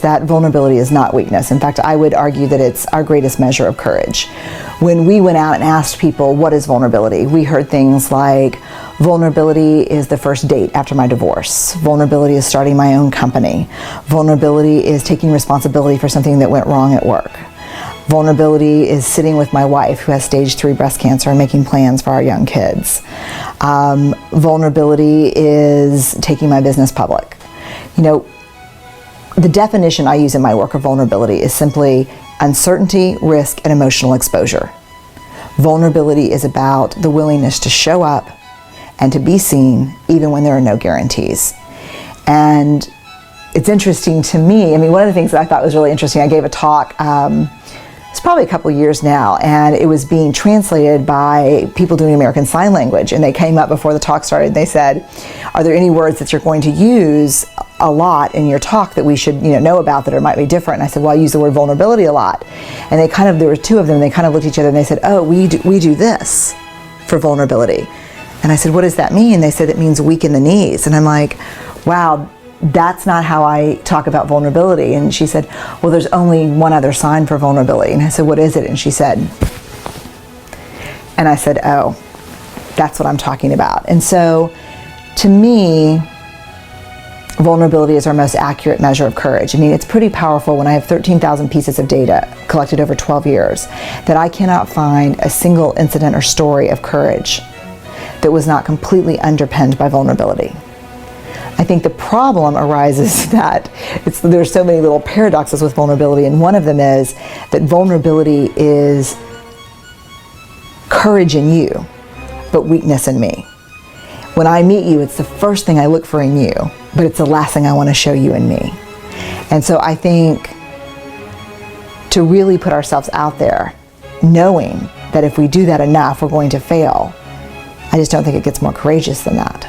is that vulnerability is not weakness. In fact, I would argue that it's our greatest measure of courage. When we went out and asked people, what is vulnerability? We heard things like, vulnerability is the first date after my divorce. Vulnerability is starting my own company. Vulnerability is taking responsibility for something that went wrong at work. Vulnerability is sitting with my wife who has stage 3 breast cancer and making plans for our young kids. Vulnerability is taking my business public. You know, the definition I use in my work of vulnerability is simply uncertainty, risk, and emotional exposure. Vulnerability is about the willingness to show up and to be seen even when there are no guarantees. And it's interesting to me, I mean, one of the things that I thought was really interesting, I gave a talk, it's probably a couple years now, and it was being translated by people doing American Sign Language, and they came up before the talk started and they said, are there any words that you're going to use a lot in your talk that we should know about that or might be different? And I said, well, I use the word vulnerability a lot. And they kind of, there were two of them, and they kind of looked at each other and they said, oh, we do this for vulnerability. And I said, what does that mean? They said, it means weak in the knees. And I'm like, wow, that's not how I talk about vulnerability. And she said, well, there's only one other sign for vulnerability. And I said, what is it? And she said, and I said, oh, that's what I'm talking about. And so to me, vulnerability is our most accurate measure of courage. I mean, it's pretty powerful when I have 13,000 pieces of data collected over 12 years that I cannot find a single incident or story of courage that was not completely underpinned by vulnerability. I think the problem arises that there's so many little paradoxes with vulnerability, and one of them is that vulnerability is courage in you, but weakness in me. When I meet you, it's the first thing I look for in you, but it's the last thing I want to show you in me. And so I think to really put ourselves out there, knowing that if we do that enough, we're going to fail, I just don't think it gets more courageous than that.